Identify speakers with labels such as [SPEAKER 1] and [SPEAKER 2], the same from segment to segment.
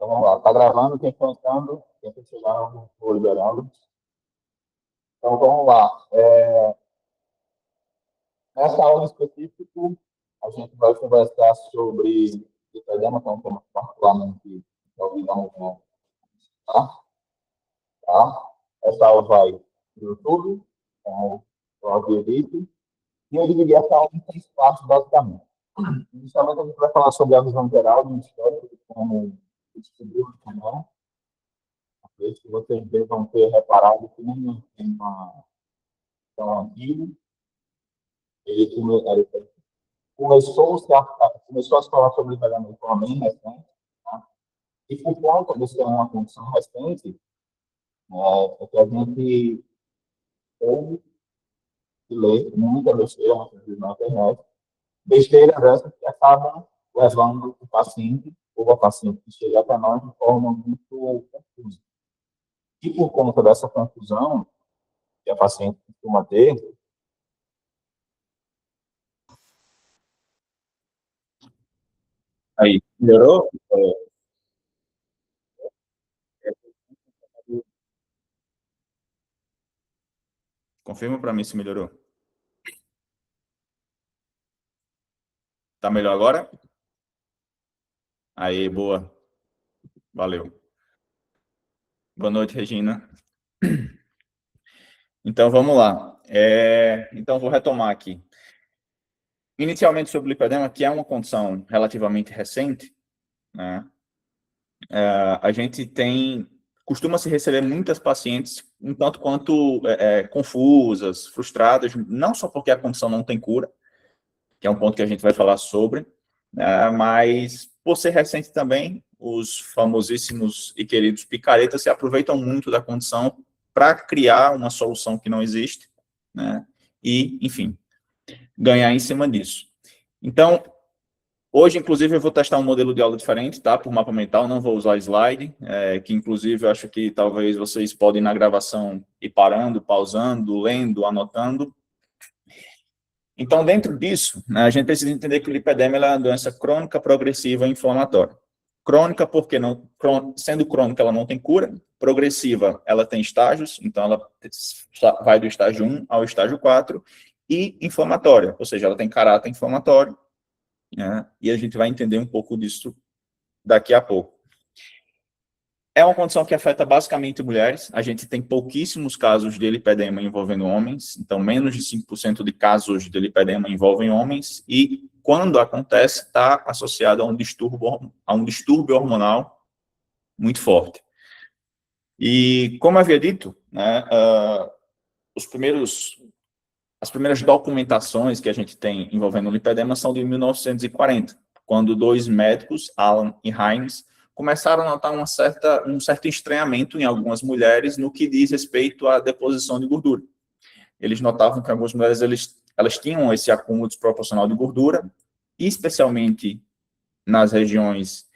[SPEAKER 1] Então, vamos lá. Está gravando, quem está entrando, quem está chegando, vou liberando. Então, vamos lá. Nessa aula específica, a gente vai conversar sobre lipedema, que é um tema particularmente ouvidão, né? Tá? Essa aula vai no YouTube, como eu havia dito, e eu dividi essa aula em 3 partes, basicamente. Inicialmente, a gente vai falar sobre a visão geral do histórico, de como descobriu o canal. Que vocês devam ter reparado que nem é tem uma tão antigo. Ele começou a se falar sobre livramento de forma bem recente, tá? E por conta de ser uma condição recente, é que a gente ouve e lê muita besteira na internet, besteira dessa que acaba levando o paciente ou a paciente que chega até nós de forma muito confusa. E por conta dessa confusão que a paciente costuma ter, aí, melhorou? Confirma para mim se melhorou. Tá melhor agora? Aí, boa. Valeu. Boa noite, Regina. Então, vamos lá. Então, vou retomar aqui. Inicialmente, sobre o lipedema, que é uma condição relativamente recente, né? A gente costuma-se receber muitas pacientes um tanto quanto confusas, frustradas, não só porque a condição não tem cura, que é um ponto que a gente vai falar sobre, mas por ser recente também, os famosíssimos e queridos picaretas se aproveitam muito da condição para criar uma solução que não existe, né? E, enfim, ganhar em cima disso. Então, hoje, inclusive, eu vou testar um modelo de aula diferente, tá? Por mapa mental, não vou usar slide, que, inclusive, eu acho que talvez vocês podem, na gravação, ir parando, pausando, lendo, anotando. Então, dentro disso, né, a gente precisa entender que o lipedema é uma doença crônica, progressiva e inflamatória. Crônica, porque sendo crônica, ela não tem cura. Progressiva, ela tem estágios, então ela vai do estágio 1 ao estágio 4. E inflamatória, ou seja, ela tem caráter inflamatório, né, e a gente vai entender um pouco disso daqui a pouco. É uma condição que afeta basicamente mulheres. A gente tem pouquíssimos casos de lipedema envolvendo homens, então menos de 5% de casos de lipedema envolvem homens, e quando acontece, está associado a um distúrbio hormonal muito forte. E, como havia dito, né, as primeiras documentações que a gente tem envolvendo o lipedema são de 1940, quando 2 médicos, Alan e Hines, começaram a notar um certo estranhamento em algumas mulheres no que diz respeito à deposição de gordura. Eles notavam que algumas mulheres elas tinham esse acúmulo desproporcional de gordura, especialmente nas regiões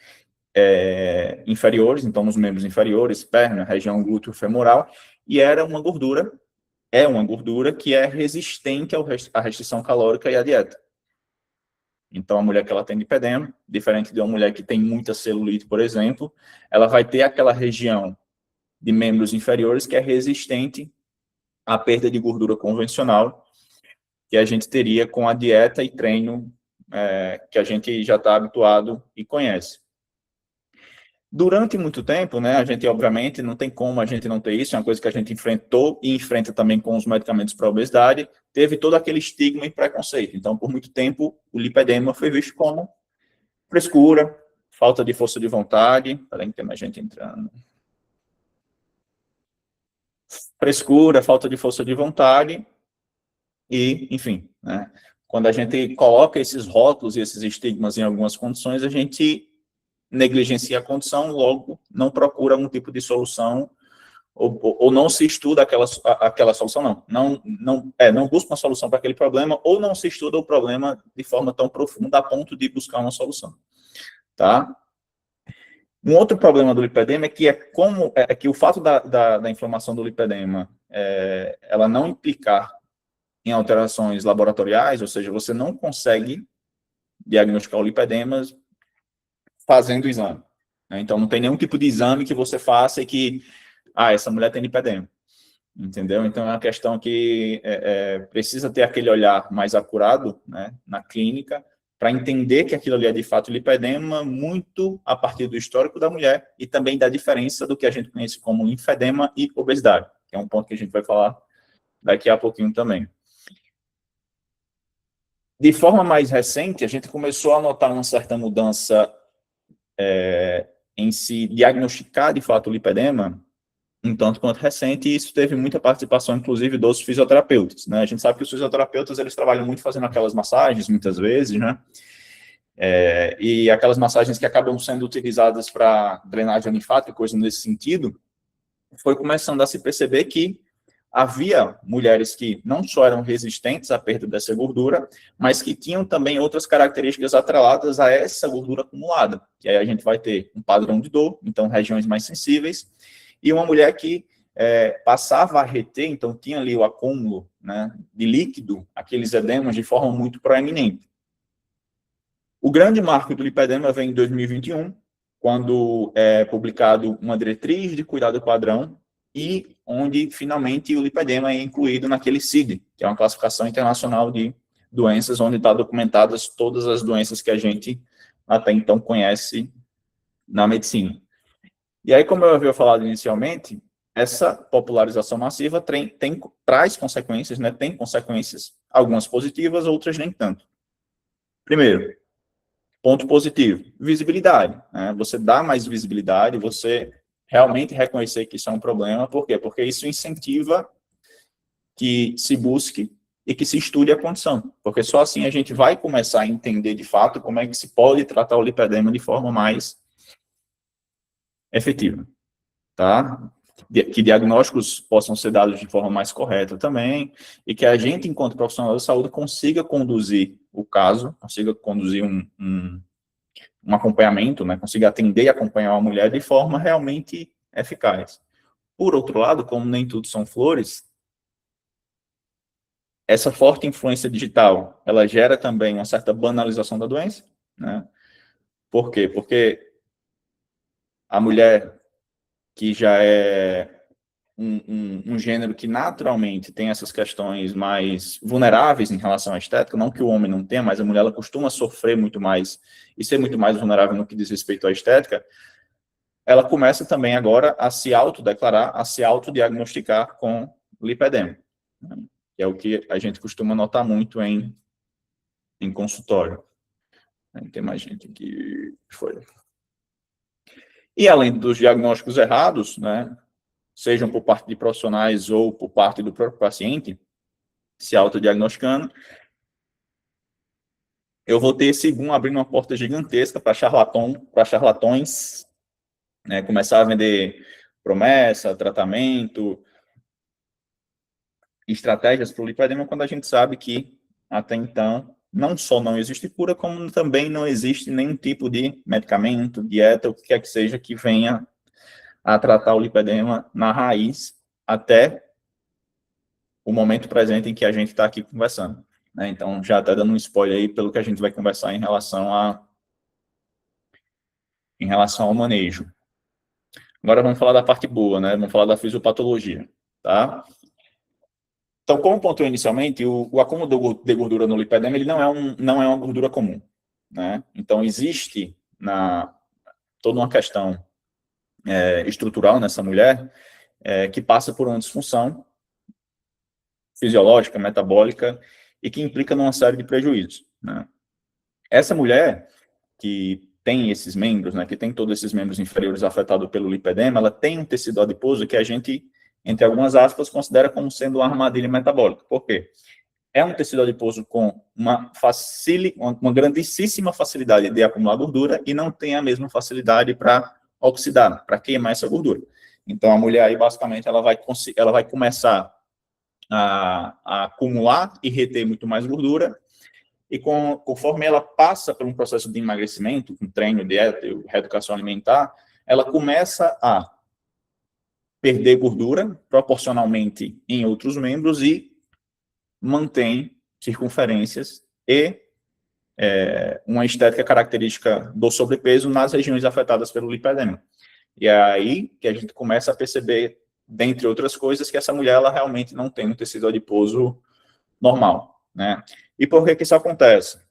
[SPEAKER 1] inferiores, então nos membros inferiores, perna, região glúteo-femoral, e é uma gordura que é resistente à restrição calórica e à dieta. Então, a mulher que ela tem lipedema, diferente de uma mulher que tem muita celulite, por exemplo, ela vai ter aquela região de membros inferiores que é resistente à perda de gordura convencional que a gente teria com a dieta e treino que a gente já está habituado e conhece. Durante muito tempo, né, a gente, obviamente, não tem como a gente não ter isso, é uma coisa que a gente enfrentou e enfrenta também com os medicamentos para a obesidade, teve todo aquele estigma e preconceito. Então, por muito tempo, o lipedema foi visto como frescura, falta de força de vontade, além de ter mais gente entrando. Frescura, falta de força de vontade e, enfim, né, quando a gente coloca esses rótulos e esses estigmas em algumas condições, a gente negligencia a condição, logo não procura algum tipo de solução ou não se estuda aquela solução, não busca uma solução para aquele problema, ou não se estuda o problema de forma tão profunda a ponto de buscar uma solução, tá? Um outro problema do lipedema é que o fato da inflamação do lipedema ela não implicar em alterações laboratoriais, ou seja, você não consegue diagnosticar o lipedema fazendo o exame. né? Então, não tem nenhum tipo de exame que você faça e que, essa mulher tem lipedema, entendeu? Então, é uma questão que precisa ter aquele olhar mais acurado, né, na clínica, para entender que aquilo ali é de fato lipedema, muito a partir do histórico da mulher e também da diferença do que a gente conhece como linfedema e obesidade, que é um ponto que a gente vai falar daqui a pouquinho também. De forma mais recente, a gente começou a notar uma certa mudança em se diagnosticar de fato o lipedema, um tanto quanto recente, e isso teve muita participação, inclusive, dos fisioterapeutas, né? A gente sabe que os fisioterapeutas, eles trabalham muito fazendo aquelas massagens, muitas vezes, né? E aquelas massagens que acabam sendo utilizadas para drenagem linfática, coisa nesse sentido, foi começando a se perceber que havia mulheres que não só eram resistentes à perda dessa gordura, mas que tinham também outras características atreladas a essa gordura acumulada. Que aí a gente vai ter um padrão de dor, então regiões mais sensíveis, e uma mulher que passava a reter, então tinha ali o acúmulo, né, de líquido, aqueles edemas de forma muito proeminente. O grande marco do lipedema vem em 2021, quando é publicado uma diretriz de cuidado padrão e onde, finalmente, o lipedema é incluído naquele CID, que é uma classificação internacional de doenças, onde está documentadas todas as doenças que a gente até então conhece na medicina. E aí, como eu havia falado inicialmente, essa popularização massiva traz consequências, né? Tem consequências, algumas positivas, outras nem tanto. Primeiro, ponto positivo, visibilidade, né? Você dá mais visibilidade, você realmente reconhecer que isso é um problema. Por quê? Porque isso incentiva que se busque e que se estude a condição. Porque só assim a gente vai começar a entender de fato como é que se pode tratar o lipedema de forma mais efetiva, tá? Que diagnósticos possam ser dados de forma mais correta também, e que a gente, enquanto profissional da saúde, consiga conduzir o caso, consiga conduzir um acompanhamento, né, consiga atender e acompanhar a mulher de forma realmente eficaz. Por outro lado, como nem tudo são flores, essa forte influência digital, ela gera também uma certa banalização da doença, né? Por quê? Porque a mulher que já é um gênero que naturalmente tem essas questões mais vulneráveis em relação à estética, não que o homem não tenha, mas a mulher ela costuma sofrer muito mais e ser muito mais vulnerável no que diz respeito à estética, ela começa também agora a se autodeclarar, a se autodiagnosticar com lipedema, né? Que é o que a gente costuma notar muito em consultório. Tem mais gente que foi. E além dos diagnósticos errados, né, sejam por parte de profissionais ou por parte do próprio paciente, se autodiagnosticando, eu vou ter esse boom abrindo uma porta gigantesca para charlatões, né, começar a vender promessa, tratamento, estratégias para o lipedema, quando a gente sabe que, até então, não só não existe cura, como também não existe nenhum tipo de medicamento, dieta, o que quer que seja, que venha a tratar o lipedema na raiz, até o momento presente em que a gente está aqui conversando, né? Então, já está dando um spoiler aí pelo que a gente vai conversar em relação ao manejo. Agora vamos falar da parte boa, né? Vamos falar da fisiopatologia, tá? Então, como pontuei inicialmente, o acúmulo de gordura no lipedema ele não é uma gordura comum, né? Então, existe toda uma questão estrutural nessa mulher que passa por uma disfunção fisiológica, metabólica, e que implica numa série de prejuízos, né? Essa mulher que tem esses membros, né, que tem todos esses membros inferiores afetados pelo lipedema, ela tem um tecido adiposo que a gente, entre algumas aspas, considera como sendo uma armadilha metabólica. Por quê? É um tecido adiposo com uma grandíssima facilidade de acumular gordura e não tem a mesma facilidade para oxidar, para queimar essa gordura. Então, a mulher aí, basicamente, ela vai começar a acumular e reter muito mais gordura, e conforme ela passa por um processo de emagrecimento, com treino, dieta e reeducação alimentar, ela começa a perder gordura proporcionalmente em outros membros e mantém circunferências e uma estética característica do sobrepeso nas regiões afetadas pelo lipedema. E é aí que a gente começa a perceber, dentre outras coisas, que essa mulher ela realmente não tem um tecido adiposo normal, né? E por que isso acontece?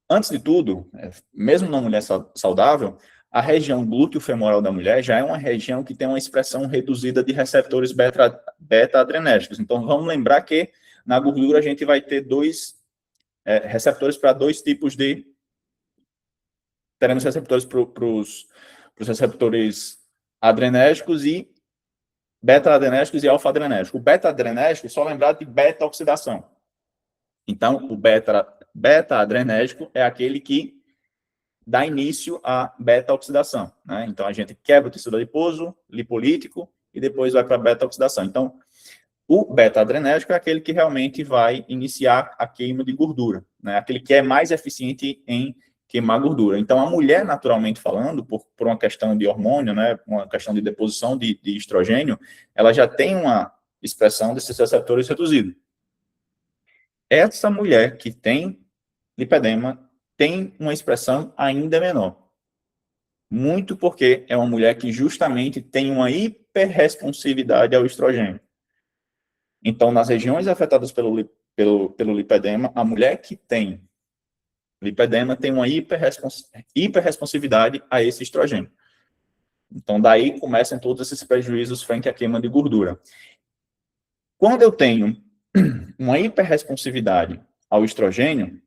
[SPEAKER 1] Antes de tudo, mesmo na mulher saudável, a região glúteo-femoral da mulher já é uma região que tem uma expressão reduzida de receptores beta-adrenérgicos. Então, vamos lembrar que na gordura a gente vai ter receptores para dois tipos de... Teremos receptores para os receptores adrenérgicos e beta-adrenérgicos e alfa-adrenérgicos. O beta-adrenérgico, só lembrar de beta-oxidação. Então, o beta-adrenérgico é aquele que dá início à beta-oxidação, né? Então, a gente quebra o tecido adiposo, lipolítico, e depois vai para a beta-oxidação. Então, o beta-adrenérgico é aquele que realmente vai iniciar a queima de gordura, né? Aquele que é mais eficiente em queimar gordura. Então, a mulher, naturalmente falando, por uma questão de hormônio, né, uma questão de deposição de estrogênio, ela já tem uma expressão desses receptores reduzida. Essa mulher que tem lipedema tem uma expressão ainda menor. Muito porque é uma mulher que justamente tem uma hiperresponsividade ao estrogênio. Então, nas regiões afetadas pelo lipedema, a mulher que tem lipedema tem uma hiperresponsividade a esse estrogênio. Então, daí começam todos esses prejuízos frente à queima de gordura. Quando eu tenho uma hiperresponsividade ao estrogênio,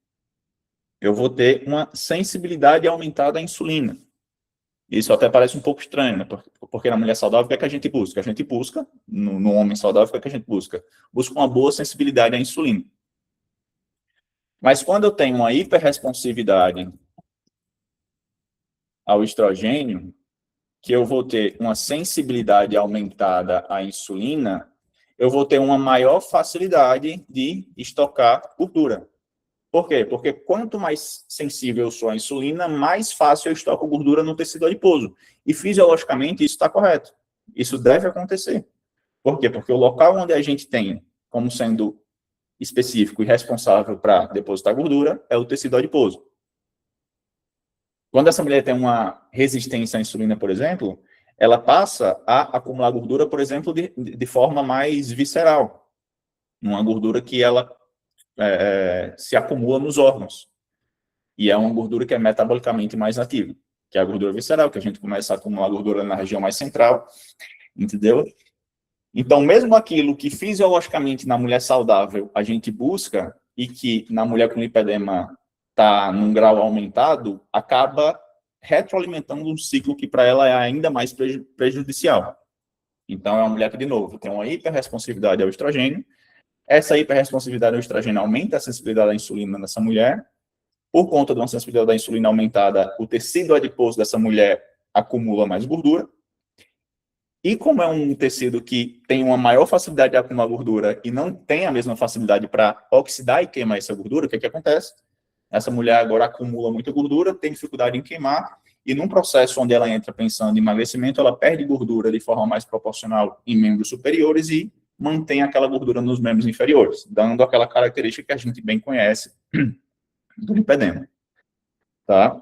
[SPEAKER 1] eu vou ter uma sensibilidade aumentada à insulina. Isso até parece um pouco estranho, né? Porque na mulher saudável, o que é que a gente busca? A gente busca, no homem saudável, o que é que a gente busca? Busca uma boa sensibilidade à insulina. Mas quando eu tenho uma hiperresponsividade ao estrogênio, que eu vou ter uma sensibilidade aumentada à insulina, eu vou ter uma maior facilidade de estocar gordura. Por quê? Porque quanto mais sensível eu sou à insulina, mais fácil eu estoco gordura no tecido adiposo. E fisiologicamente isso está correto. Isso deve acontecer. Por quê? Porque o local onde a gente tem como sendo específico e responsável para depositar gordura é o tecido adiposo. Quando essa mulher tem uma resistência à insulina, por exemplo, ela passa a acumular gordura, por exemplo, de forma mais visceral. Uma gordura que ela se acumula nos órgãos. E é uma gordura que é metabolicamente mais ativa, que é a gordura visceral, que a gente começa a acumular gordura na região mais central, entendeu? Então, mesmo aquilo que fisiologicamente na mulher saudável a gente busca e que na mulher com lipedema está num grau aumentado, acaba retroalimentando um ciclo que para ela é ainda mais prejudicial. Então, é uma mulher que, de novo, tem uma hiperresponsividade ao estrogênio. Essa hiperresponsividade ao estrogênio aumenta a sensibilidade à insulina nessa mulher. Por conta de uma sensibilidade da insulina aumentada, o tecido adiposo dessa mulher acumula mais gordura. E como é um tecido que tem uma maior facilidade de acumular gordura e não tem a mesma facilidade para oxidar e queimar essa gordura, o que acontece? Essa mulher agora acumula muita gordura, tem dificuldade em queimar, e num processo onde ela entra pensando em emagrecimento, ela perde gordura de forma mais proporcional em membros superiores e mantém aquela gordura nos membros inferiores, dando aquela característica que a gente bem conhece do lipedema. Tá?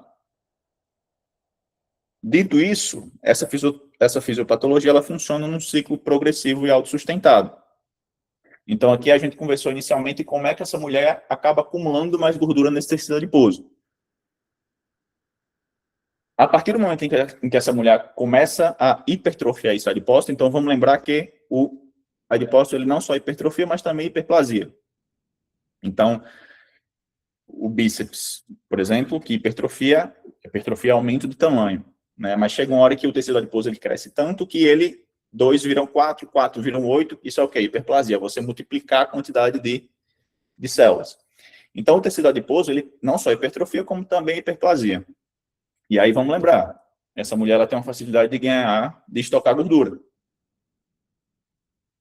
[SPEAKER 1] Dito isso, essa fisiopatologia ela funciona num ciclo progressivo e autossustentado. Então, aqui a gente conversou inicialmente como é que essa mulher acaba acumulando mais gordura nesse tecido adiposo. A partir do momento em que essa mulher começa a hipertrofiar esse adipócito, então vamos lembrar que o adipócito ele não só hipertrofia, mas também hiperplasia. Então, o bíceps, por exemplo, que hipertrofia aumento de tamanho, né? Mas chega uma hora que o tecido adiposo ele cresce tanto que 2 viram 4, 4 viram 8, isso é o quê? Hiperplasia, você multiplicar a quantidade de células. Então, o tecido adiposo, ele não só hipertrofia, como também hiperplasia. E aí, vamos lembrar, essa mulher ela tem uma facilidade de estocar gordura.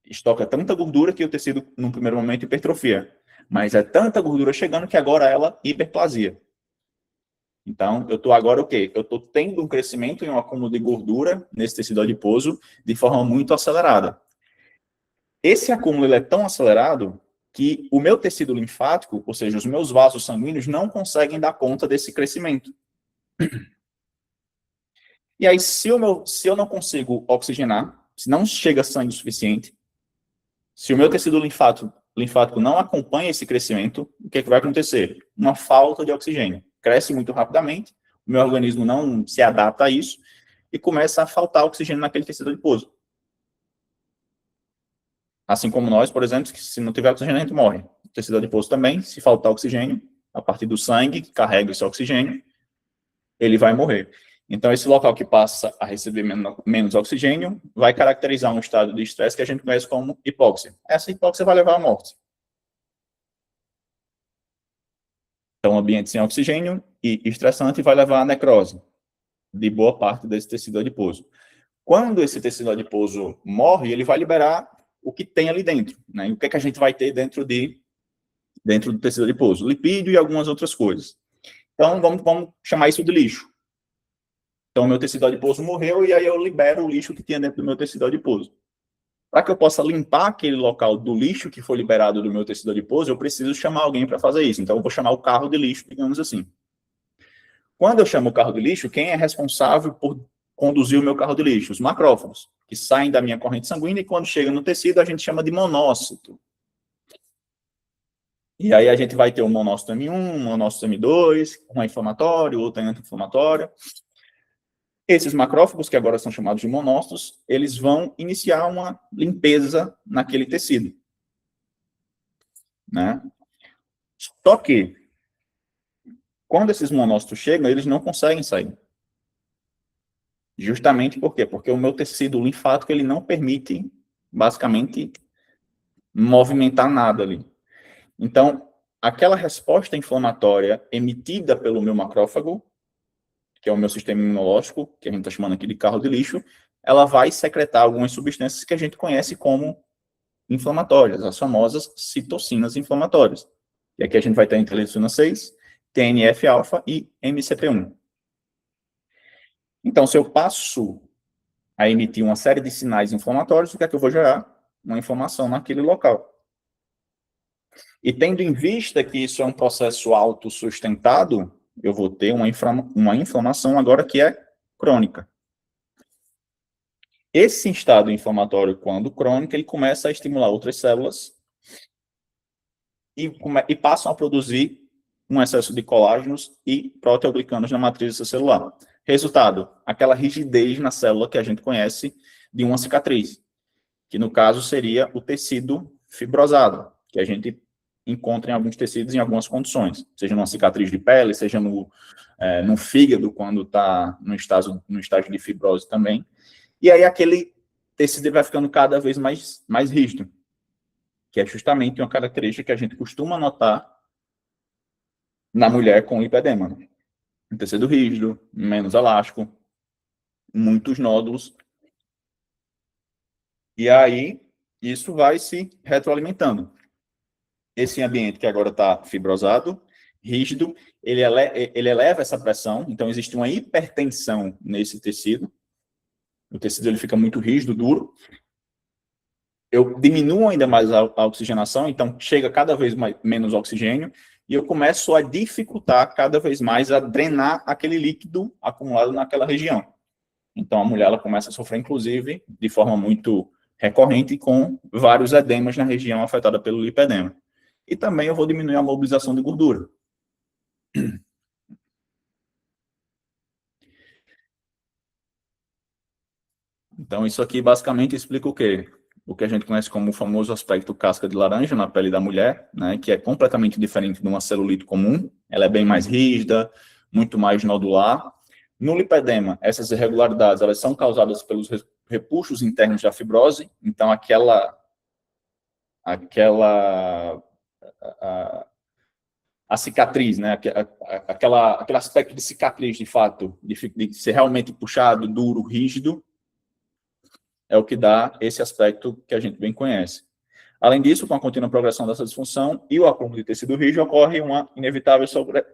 [SPEAKER 1] Estoca tanta gordura que o tecido, num primeiro momento, hipertrofia. Mas é tanta gordura chegando que agora ela hiperplasia. Então, eu estou agora o quê? Eu estou tendo um crescimento e um acúmulo de gordura nesse tecido adiposo de forma muito acelerada. Esse acúmulo ele é tão acelerado que o meu tecido linfático, ou seja, os meus vasos sanguíneos, não conseguem dar conta desse crescimento. E aí, se eu não consigo oxigenar, se não chega sangue o suficiente, se o meu tecido linfático não acompanha esse crescimento, o que vai acontecer? Uma falta de oxigênio. Cresce muito rapidamente, o meu organismo não se adapta a isso e começa a faltar oxigênio naquele tecido adiposo. Assim como nós, por exemplo, que se não tiver oxigênio, a gente morre. O tecido adiposo também, se faltar oxigênio, a partir do sangue, que carrega esse oxigênio, ele vai morrer. Então, esse local que passa a receber menos oxigênio vai caracterizar um estado de estresse que a gente conhece como hipóxia. Essa hipóxia vai levar à morte. Então, um ambiente sem oxigênio e estressante vai levar à necrose de boa parte desse tecido adiposo. Quando esse tecido adiposo morre, ele vai liberar o que tem ali dentro, né? E o que é que a gente vai ter dentro do tecido adiposo? Lipídio e algumas outras coisas. Então, vamos chamar isso de lixo. Então, o meu tecido adiposo morreu e aí eu libero o lixo que tinha dentro do meu tecido adiposo. Para que eu possa limpar aquele local do lixo que foi liberado do meu tecido adiposo, eu preciso chamar alguém para fazer isso. Então, eu vou chamar o carro de lixo, digamos assim. Quando eu chamo o carro de lixo, quem é responsável por conduzir o meu carro de lixo? Os macrófagos, que saem da minha corrente sanguínea e quando chega no tecido, a gente chama de monócito. E aí a gente vai ter o monócito M1, o monócito M2, um é inflamatório, outro é anti-inflamatório. Esses macrófagos, que agora são chamados de monócitos, eles vão iniciar uma limpeza naquele tecido, né? Só que, quando esses monócitos chegam, eles não conseguem sair. Justamente por quê? Porque o meu tecido linfático, ele não permite, basicamente, movimentar nada ali. Então, aquela resposta inflamatória emitida pelo meu macrófago, que é o meu sistema imunológico, que a gente está chamando aqui de carro de lixo, ela vai secretar algumas substâncias que a gente conhece como inflamatórias, as famosas citocinas inflamatórias. E aqui a gente vai ter a interleucina 6, TNF-alfa e MCP1. Então, se eu passo a emitir uma série de sinais inflamatórios, o que é que eu vou gerar? Uma inflamação naquele local. E tendo em vista que isso é um processo autossustentado, eu vou ter uma inflamação agora que é crônica. Esse estado inflamatório, quando crônico, ele começa a estimular outras células e passam a produzir um excesso de colágenos e proteoglicanos na matriz celular. Resultado, aquela rigidez na célula que a gente conhece de uma cicatriz, que no caso seria o tecido fibrosado, que a gente encontra em alguns tecidos em algumas condições, seja numa cicatriz de pele, seja no fígado, quando está no estágio de fibrose também. E aí aquele tecido vai ficando cada vez mais rígido, que é justamente uma característica que a gente costuma notar na mulher com lipedema. Um tecido rígido, menos elástico, muitos nódulos. E aí, isso vai se retroalimentando. Esse ambiente que agora está fibrosado, rígido, ele eleva essa pressão, então existe uma hipertensão nesse tecido. O tecido ele fica muito rígido, duro. Eu diminuo ainda mais a oxigenação, então chega cada vez menos oxigênio, e eu começo a dificultar cada vez mais a drenar aquele líquido acumulado naquela região. Então, a mulher ela começa a sofrer, inclusive, de forma muito recorrente, com vários edemas na região afetada pelo lipedema. E também eu vou diminuir a mobilização de gordura. Então, isso aqui basicamente explica o quê? O que a gente conhece como o famoso aspecto casca de laranja na pele da mulher, né, que é completamente diferente de uma celulite comum. Ela é bem mais rígida, muito mais nodular. No lipedema, essas irregularidades elas são causadas pelos repuxos internos da fibrose. Então, a cicatriz, né? Aquele aspecto de cicatriz, de fato, de ser realmente puxado, duro, rígido, é o que dá esse aspecto que a gente bem conhece. Além disso, com a contínua progressão dessa disfunção e o acúmulo de tecido rígido, ocorre uma inevitável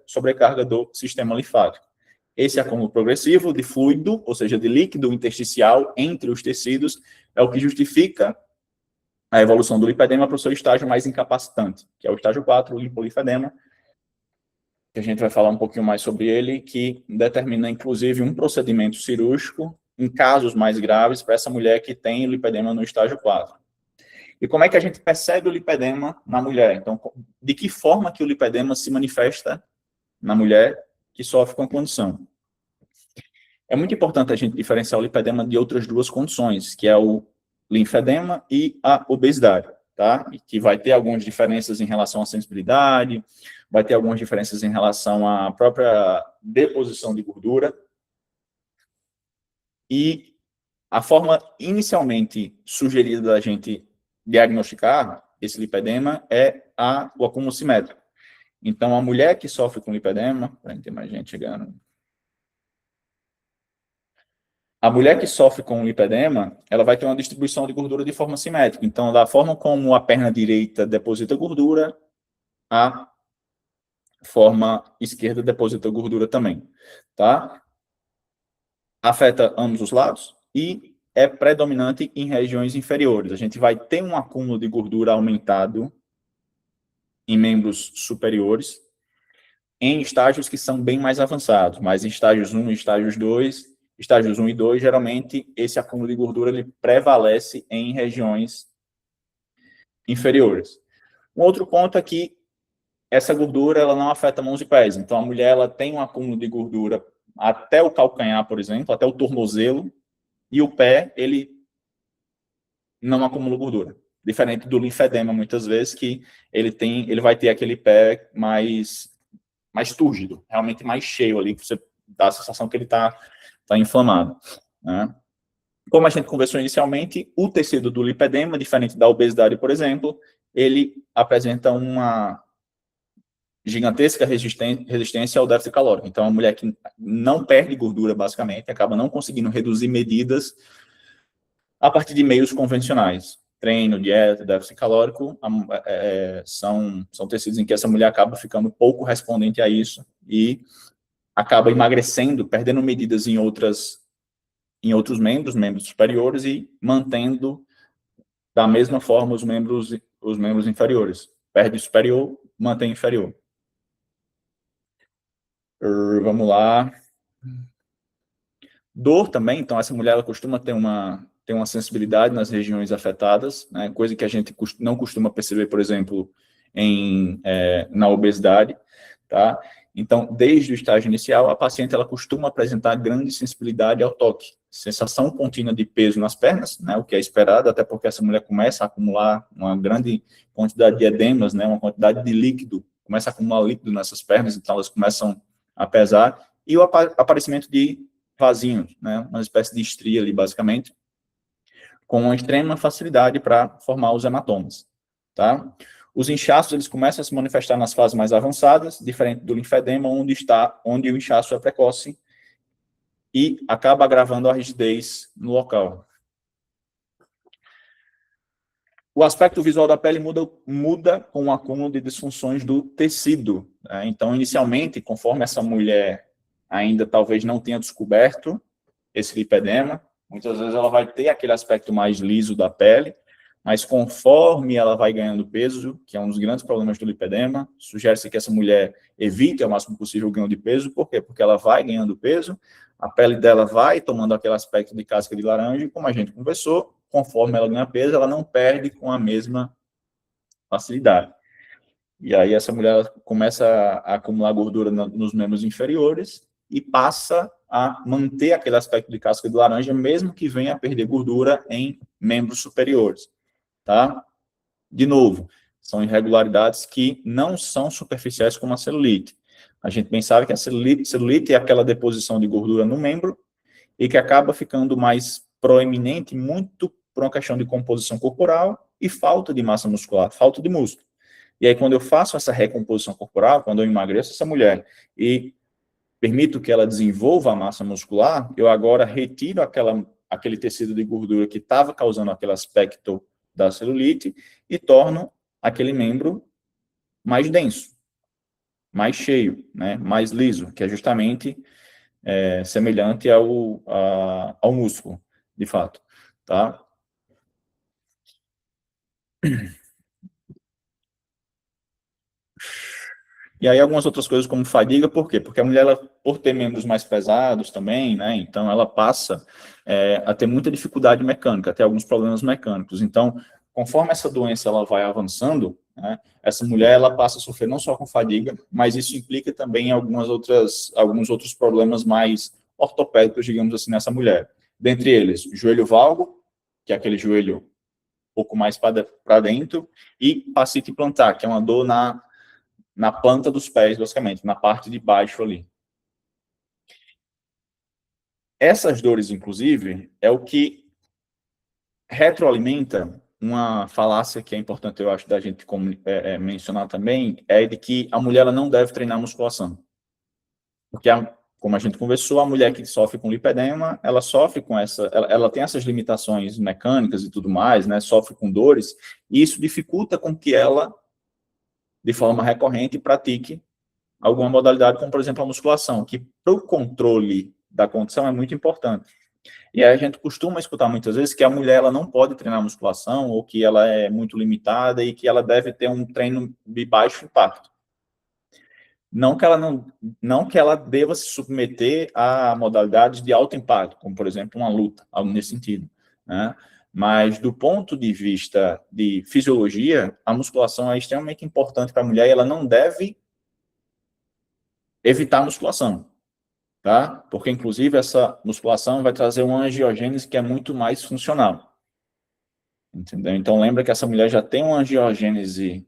[SPEAKER 1] sobrecarga do sistema linfático. Esse acúmulo progressivo de fluido, ou seja, de líquido intersticial entre os tecidos, é o que justifica a evolução do lipedema para o seu estágio mais incapacitante, que é o estágio 4, o lipolipedema, que a gente vai falar um pouquinho mais sobre ele, que determina, inclusive, um procedimento cirúrgico em casos mais graves para essa mulher que tem lipedema no estágio 4. E como é que a gente percebe o lipedema na mulher? Então, de que forma que o lipedema se manifesta na mulher que sofre com a condição? É muito importante a gente diferenciar o lipedema de outras duas condições, que é o linfedema e a obesidade, tá? E que vai ter algumas diferenças em relação à sensibilidade, vai ter algumas diferenças em relação à própria deposição de gordura. E a forma inicialmente sugerida da gente diagnosticar esse lipedema é o acúmulo simétrico. Então, a mulher que sofre com lipedema, para ter mais gente chegando. A mulher que sofre com lipedema, ela vai ter uma distribuição de gordura de forma simétrica. Então, da forma como a perna direita deposita gordura, a forma esquerda deposita gordura também, tá? Afeta ambos os lados e é predominante em regiões inferiores. A gente vai ter um acúmulo de gordura aumentado em membros superiores, em estágios que são bem mais avançados, mas em estágios 1 e estágios 1 e 2, geralmente esse acúmulo de gordura ele prevalece em regiões inferiores. Um outro ponto é que essa gordura ela não afeta mãos e pés, então a mulher ela tem um acúmulo de gordura até o calcanhar, por exemplo, até o tornozelo, e o pé ele não acumula gordura. Diferente do linfedema, muitas vezes, que ele vai ter aquele pé mais túrgido, realmente mais cheio ali, que você dá a sensação que ele está inflamado, né? Como a gente conversou inicialmente, o tecido do lipedema, diferente da obesidade, por exemplo, ele apresenta uma gigantesca resistência ao déficit calórico. Então, a mulher que não perde gordura, basicamente, acaba não conseguindo reduzir medidas a partir de meios convencionais. Treino, dieta, déficit calórico, são tecidos em que essa mulher acaba ficando pouco respondente a isso e acaba emagrecendo, perdendo medidas em outros membros superiores e mantendo da mesma forma os membros inferiores. Perde superior, mantém inferior. Vamos lá. Dor também, então essa mulher ela costuma ter uma sensibilidade nas regiões afetadas, né, coisa que a gente não costuma perceber, por exemplo, na obesidade, tá? Então, desde o estágio inicial, a paciente ela costuma apresentar grande sensibilidade ao toque, sensação contínua de peso nas pernas, né, o que é esperado, até porque essa mulher começa a acumular uma grande quantidade de edemas, né, uma quantidade de líquido, começa a acumular líquido nessas pernas, então elas começam a pesar, e o aparecimento de vasinhos, né, uma espécie de estria ali, basicamente, com uma extrema facilidade para formar os hematomas, tá? Os inchaços, eles começam a se manifestar nas fases mais avançadas, diferente do linfedema, onde o inchaço é precoce e acaba agravando a rigidez no local. O aspecto visual da pele muda com o acúmulo de disfunções do tecido, né? Então, inicialmente, conforme essa mulher ainda talvez não tenha descoberto esse lipedema, muitas vezes ela vai ter aquele aspecto mais liso da pele, mas conforme ela vai ganhando peso, que é um dos grandes problemas do lipedema, sugere-se que essa mulher evite ao máximo possível o ganho de peso. Por quê? Porque ela vai ganhando peso, a pele dela vai tomando aquele aspecto de casca de laranja, e como a gente conversou, conforme ela ganha peso, ela não perde com a mesma facilidade. E aí essa mulher começa a acumular gordura nos membros inferiores e passa a manter aquele aspecto de casca de laranja, mesmo que venha a perder gordura em membros superiores, tá? De novo, são irregularidades que não são superficiais como a celulite. A gente bem sabe que a celulite é aquela deposição de gordura no membro e que acaba ficando mais proeminente muito por uma questão de composição corporal e falta de massa muscular, falta de músculo. E aí, quando eu faço essa recomposição corporal, quando eu emagreço essa mulher e permito que ela desenvolva a massa muscular, eu agora retiro aquele tecido de gordura que estava causando aquele aspecto da celulite e torno aquele membro mais denso, mais cheio, né, mais liso, que é justamente semelhante ao músculo, de fato, tá? E aí algumas outras coisas como fadiga, por quê? Porque a mulher, ela, por ter membros mais pesados também, né, então ela passa a ter muita dificuldade mecânica, a ter alguns problemas mecânicos. Então, conforme essa doença ela vai avançando, né, essa mulher ela passa a sofrer não só com fadiga, mas isso implica também alguns outros problemas mais ortopédicos, digamos assim, nessa mulher. Dentre eles, joelho valgo, que é aquele joelho um pouco mais para dentro, e fascite plantar, que é uma dor na planta dos pés, basicamente, na parte de baixo ali. Essas dores, inclusive, é o que retroalimenta uma falácia que é importante, eu acho, da gente mencionar também, é de que a mulher ela não deve treinar musculação. Porque, como a gente conversou, a mulher que sofre com lipedema, ela sofre com ela tem essas limitações mecânicas e tudo mais, né, sofre com dores, e isso dificulta com que ela, de forma recorrente, pratique alguma modalidade, como, por exemplo, a musculação, que para o controle da condição é muito importante. E aí a gente costuma escutar muitas vezes que a mulher ela não pode treinar musculação, ou que ela é muito limitada e que ela deve ter um treino de baixo impacto. Não que ela deva se submeter a modalidades de alto impacto, como, por exemplo, uma luta, algo nesse sentido, né? Mas, do ponto de vista de fisiologia, a musculação é extremamente importante para a mulher e ela não deve evitar a musculação, tá? Porque, inclusive, essa musculação vai trazer uma angiogênese que é muito mais funcional, entendeu? Então, lembra que essa mulher já tem uma angiogênese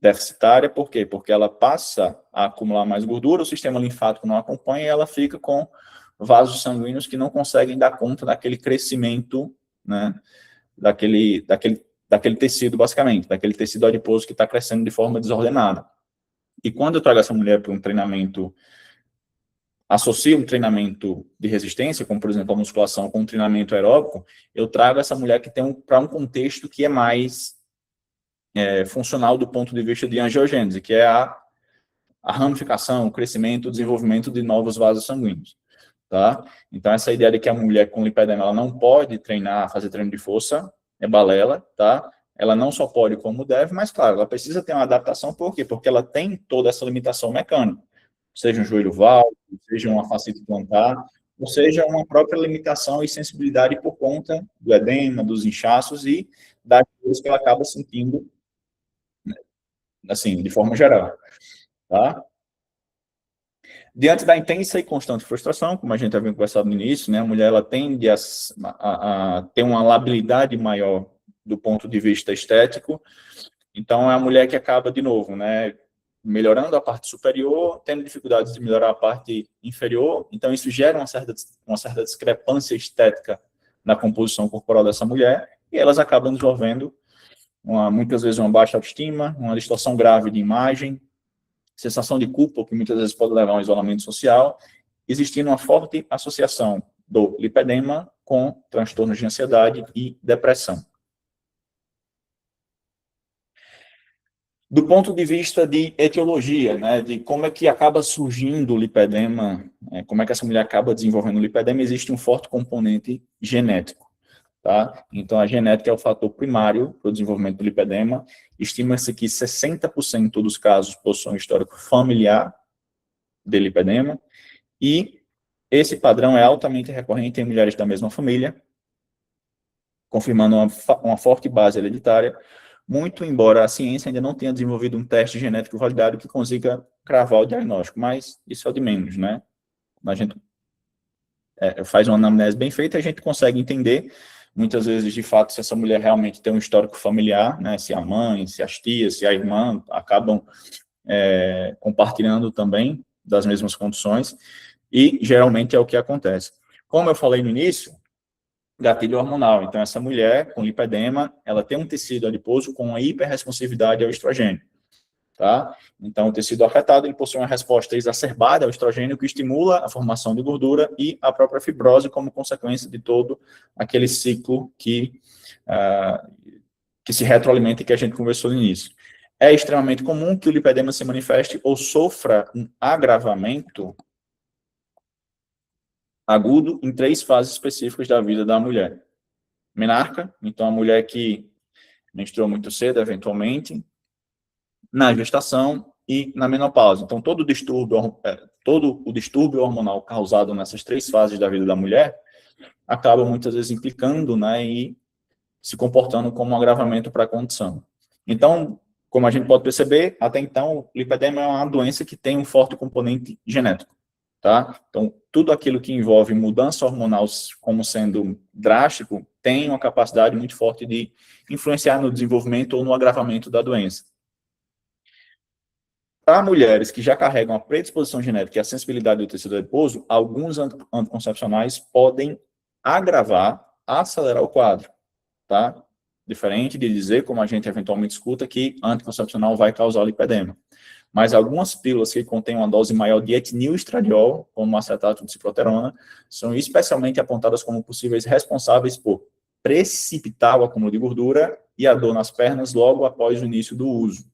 [SPEAKER 1] deficitária, por quê? Porque ela passa a acumular mais gordura, o sistema linfático não acompanha e ela fica com vasos sanguíneos que não conseguem dar conta daquele crescimento, né, daquele tecido, basicamente, daquele tecido adiposo que está crescendo de forma desordenada. E quando eu trago essa mulher para um treinamento, associo um treinamento de resistência, como, por exemplo, a musculação com um treinamento aeróbico, eu trago essa mulher que tem para um contexto que é mais funcional do ponto de vista de angiogênese, que é a ramificação, o crescimento, o desenvolvimento de novos vasos sanguíneos, tá? Então, essa ideia de que a mulher com lipedema, ela não pode treinar, fazer treino de força, é balela, tá? Ela não só pode como deve, mas, claro, ela precisa ter uma adaptação, por quê? Porque ela tem toda essa limitação mecânica, seja um joelho valgo, seja uma fascite plantar, ou seja, uma própria limitação e sensibilidade por conta do edema, dos inchaços e das dores que ela acaba sentindo, assim, de forma geral, tá? Diante da intensa e constante frustração, como a gente havia conversado no início, né, a mulher ela tende a ter uma labilidade maior do ponto de vista estético, então é a mulher que acaba, de novo, né, melhorando a parte superior, tendo dificuldades de melhorar a parte inferior, então isso gera uma certa discrepância estética na composição corporal dessa mulher, e elas acabam desenvolvendo, muitas vezes, uma baixa autoestima, uma distorção grave de imagem, sensação de culpa, que muitas vezes pode levar a um isolamento social, existindo uma forte associação do lipedema com transtornos de ansiedade e depressão. Do ponto de vista de etiologia, né, de como é que acaba surgindo o lipedema, como é que essa mulher acaba desenvolvendo o lipedema, existe um forte componente genético, tá? Então, a genética é o fator primário para o desenvolvimento do lipedema. Estima-se que 60% dos casos possuem histórico familiar de lipedema, e esse padrão é altamente recorrente em mulheres da mesma família, confirmando uma forte base hereditária, muito embora a ciência ainda não tenha desenvolvido um teste genético validado que consiga cravar o diagnóstico, mas isso é o de menos, né? A gente faz uma anamnese bem feita, a gente consegue entender, muitas vezes, de fato, se essa mulher realmente tem um histórico familiar, né? Se a mãe, se as tias, se a irmã acabam compartilhando também das mesmas condições, e geralmente é o que acontece. Como eu falei no início, gatilho hormonal. Então, essa mulher com lipedema, ela tem um tecido adiposo com uma hiperresponsividade ao estrogênio, tá? Então, o tecido afetado, ele possui uma resposta exacerbada ao estrogênio que estimula a formação de gordura e a própria fibrose como consequência de todo aquele ciclo que se retroalimenta e que a gente conversou no início. É extremamente comum que o lipedema se manifeste ou sofra um agravamento agudo em 3 fases específicas da vida da mulher. Menarca, então a mulher que menstrua muito cedo, eventualmente, na gestação e na menopausa. Então, todo o distúrbio hormonal causado nessas 3 fases da vida da mulher acaba muitas vezes implicando, né, e se comportando como um agravamento para a condição. Então, como a gente pode perceber, até então, o lipedema é uma doença que tem um forte componente genético, tá? Então, tudo aquilo que envolve mudança hormonal como sendo drástico tem uma capacidade muito forte de influenciar no desenvolvimento ou no agravamento da doença. Para mulheres que já carregam a predisposição genética e a sensibilidade do tecido adiposo, alguns anticoncepcionais podem agravar, acelerar o quadro, tá? Diferente de dizer, como a gente eventualmente escuta, que anticoncepcional vai causar lipedema. Mas algumas pílulas que contêm uma dose maior de etinilestradiol, como acetato de cicloterona, são especialmente apontadas como possíveis responsáveis por precipitar o acúmulo de gordura e a dor nas pernas logo após o início do uso.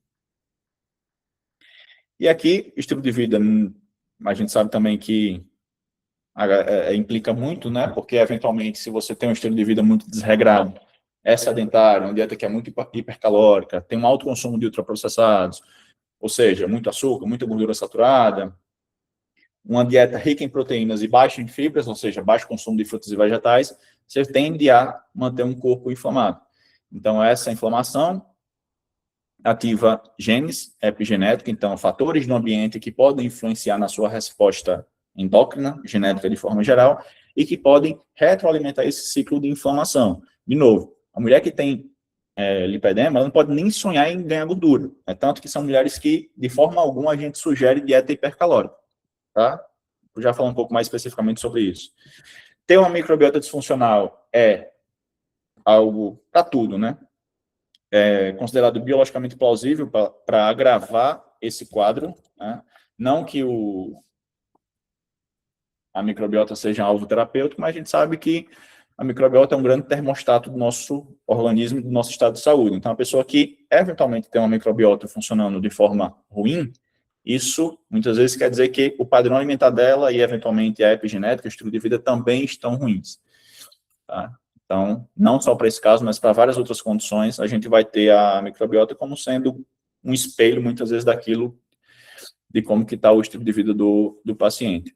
[SPEAKER 1] E aqui, estilo de vida, a gente sabe também que implica muito, né? Porque, eventualmente, se você tem um estilo de vida muito desregrado, é sedentário, uma dieta que é muito hipercalórica, tem um alto consumo de ultraprocessados, ou seja, muito açúcar, muita gordura saturada, uma dieta rica em proteínas e baixa em fibras, ou seja, baixo consumo de frutas e vegetais, você tende a manter um corpo inflamado. Então, essa inflamação ativa genes epigenéticos, então fatores no ambiente que podem influenciar na sua resposta endócrina, genética de forma geral, e que podem retroalimentar esse ciclo de inflamação. De novo, a mulher que tem lipedema, ela não pode nem sonhar em ganhar gordura. Tanto que são mulheres que, de forma alguma, a gente sugere dieta hipercalórica. Tá? Vou já falar um pouco mais especificamente sobre isso. Ter uma microbiota disfuncional é algo para tudo, né? É considerado biologicamente plausível para agravar esse quadro, né? Não que a microbiota seja alvo terapêutico, mas a gente sabe que a microbiota é um grande termostato do nosso organismo, do nosso estado de saúde. Então, a pessoa que eventualmente tem uma microbiota funcionando de forma ruim, isso muitas vezes quer dizer que o padrão alimentar dela e, eventualmente, a epigenética, o estilo de vida também estão ruins. Tá? Então, não só para esse caso, mas para várias outras condições, a gente vai ter a microbiota como sendo um espelho, muitas vezes, daquilo, de como que está o estilo de vida do paciente.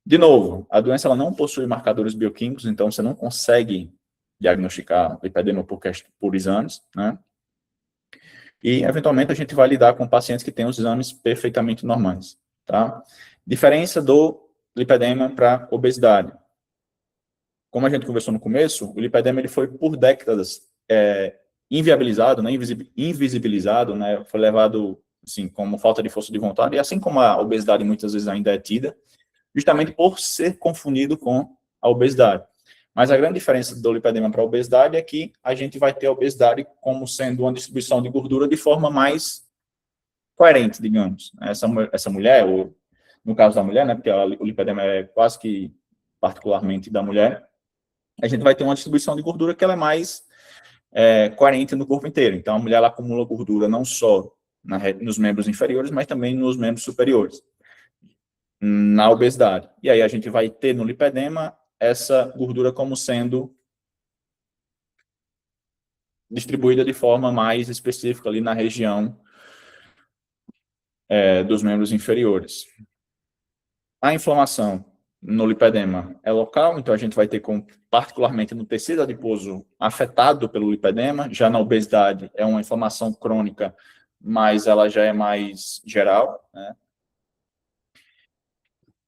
[SPEAKER 1] De novo, a doença ela não possui marcadores bioquímicos, então você não consegue diagnosticar lipedema por exames, né? E, eventualmente, a gente vai lidar com pacientes que têm os exames perfeitamente normais, tá? Diferença do lipedema para obesidade. Como a gente conversou no começo, o lipedema ele foi por décadas inviabilizado, né, invisibilizado, né, foi levado assim, como falta de força de vontade, e assim como a obesidade muitas vezes ainda é tida, justamente por ser confundido com a obesidade. Mas a grande diferença do lipedema para a obesidade é que a gente vai ter a obesidade como sendo uma distribuição de gordura de forma mais coerente, digamos. Essa mulher, ou no caso da mulher, né, porque o lipedema é quase que particularmente da mulher, a gente vai ter uma distribuição de gordura que ela é mais coerente no corpo inteiro. Então, a mulher ela acumula gordura não só nos membros inferiores, mas também nos membros superiores, na obesidade. E aí a gente vai ter no lipedema essa gordura como sendo distribuída de forma mais específica ali na região dos membros inferiores. A inflamação no lipedema é local, então a gente vai ter particularmente no tecido adiposo afetado pelo lipedema. Já na obesidade é uma inflamação crônica, mas ela já é mais geral, né?